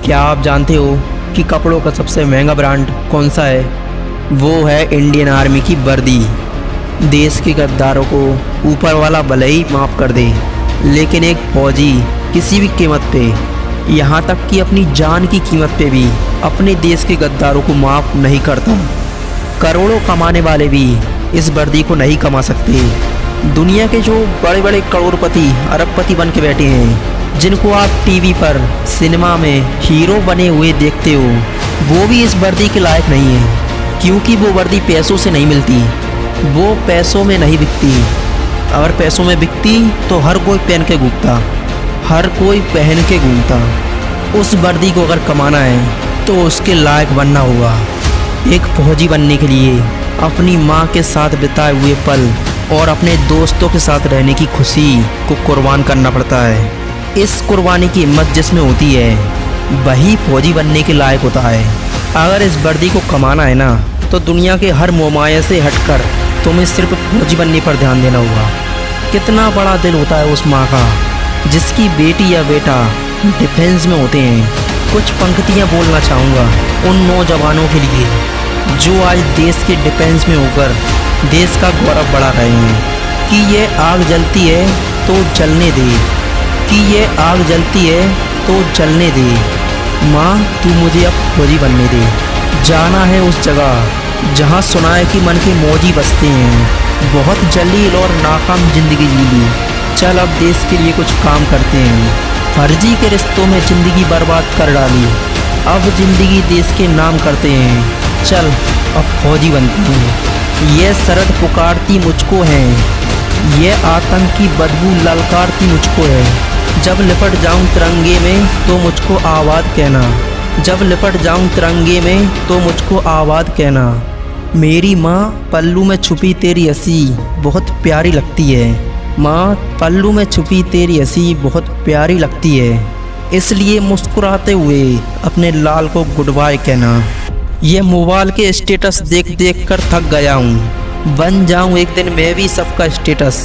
क्या आप जानते हो कि कपड़ों का सबसे महंगा ब्रांड कौन सा है? वो है इंडियन आर्मी की वर्दी। देश के गद्दारों को ऊपर वाला भले ही माफ़ कर दे, लेकिन एक फौजी किसी भी कीमत पे, यहाँ तक कि अपनी जान की कीमत पे भी अपने देश के गद्दारों को माफ़ नहीं करता। करोड़ों कमाने वाले भी इस वर्दी को नहीं कमा सकते। दुनिया के जो बड़े बड़े करोड़पति अरबपति बन के बैठे हैं, जिनको आप टीवी पर सिनेमा में हीरो बने हुए देखते हो, वो भी इस वर्दी के लायक नहीं है, क्योंकि वो वर्दी पैसों से नहीं मिलती, वो पैसों में नहीं बिकती। अगर पैसों में बिकती तो हर कोई पहन के घूमता, हर कोई पहन के घूमता। उस वर्दी को अगर कमाना है तो उसके लायक बनना होगा। एक फौजी बनने के लिए अपनी माँ के साथ बिताए हुए पल और अपने दोस्तों के साथ रहने की खुशी को कुर्बान करना पड़ता है। इस कुर्बानी की हिम्मत जिसमें होती है, वही फौजी बनने के लायक होता है। अगर इस वर्दी को कमाना है ना, तो दुनिया के हर मोहमाया से हटकर तुम्हें सिर्फ फौजी बनने पर ध्यान देना होगा। कितना बड़ा दिल होता है उस माँ का जिसकी बेटी या बेटा डिफेंस में होते हैं। कुछ पंक्तियाँ बोलना चाहूँगा उन नौजवानों के लिए जो आज देश के डिफेंस में होकर देश का गौरव बढ़ा रहे हैं कि ये आग जलती है तो जलने दे, कि ये आग जलती है तो जलने दे। माँ, तू मुझे अब फौजी बनने दे। जाना है उस जगह जहाँ सुना है कि मन के मौजी बसते हैं। बहुत जलील और नाकाम ज़िंदगी जी ली, चल अब देश के लिए कुछ काम करते हैं। फर्जी के रिश्तों में ज़िंदगी बर्बाद कर डाली, अब ज़िंदगी देश के नाम करते हैं। चल अब फौजी बनते हैं। ये सरहद पुकारती मुझको है, ये आतंक की बदबू ललकारती मुझको है। जब लिपट जाऊं तिरंगे में तो मुझको आबाद कहना, जब लिपट जाऊं तिरंगे में तो मुझको आबाद कहना। मेरी माँ पल्लू में छुपी तेरी हंसी बहुत प्यारी लगती है। माँ, पल्लू में छुपी तेरी हंसी बहुत प्यारी लगती है, इसलिए मुस्कुराते हुए अपने लाल को गुड बाय कहना। ये मोबाइल के स्टेटस देख देख कर थक गया हूँ, बन जाऊँ एक दिन मैं भी सबका स्टेटस,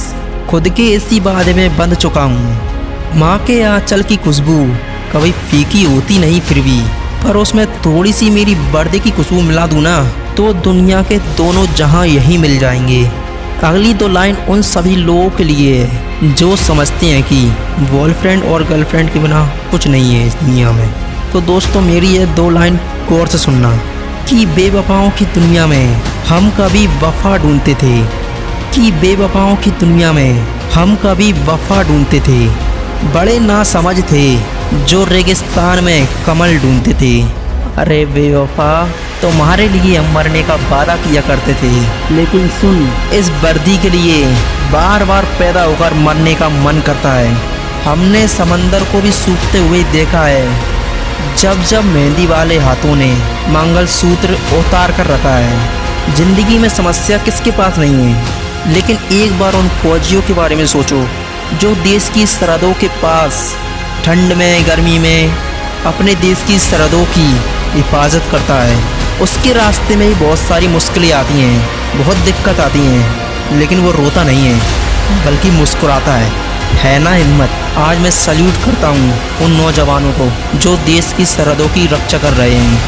खुद के इसी बादे में बंध चुका हूँ। माँ के आंचल की खुशबू कभी फीकी होती नहीं फिर भी, पर उसमें थोड़ी सी मेरी वर्दी की खुशबू मिला दूँ ना, तो दुनिया के दोनों जहां यही मिल जाएंगे। अगली दो लाइन उन सभी लोगों के लिए है जो समझते हैं कि बॉयफ्रेंड और गर्लफ्रेंड के बिना कुछ नहीं है इस दुनिया में। तो दोस्तों, मेरी ये दो लाइन गौर से सुनना कि बेवफाओं की दुनिया में हम कभी वफा ढूंढते थे, कि बेवफाओं की दुनिया में हम कभी वफा ढूंढते थे। बड़े नासमझ थे जो रेगिस्तान में कमल ढूंढते थे। अरे बेवफा, तुम्हारे लिए हम मरने का वादा किया करते थे, लेकिन सुन, इस वर्दी के लिए बार बार पैदा होकर मरने का मन करता है। हमने समंदर को भी सूखते हुए देखा है, जब जब मेहंदी वाले हाथों ने मंगलसूत्र उतार कर रखा है। जिंदगी में समस्या किसके पास नहीं है, लेकिन एक बार उन फौजियों के बारे में सोचो जो देश की सरहदों के पास ठंड में गर्मी में अपने देश की सरहदों की हिफाजत करता है। उसके रास्ते में ही बहुत सारी मुश्किलें आती हैं, बहुत दिक्कत आती हैं, लेकिन वो रोता नहीं है बल्कि मुस्कुराता है ना हिम्मत। आज मैं सल्यूट करता हूँ उन नौजवानों को जो देश की सरहदों की रक्षा कर रहे हैं।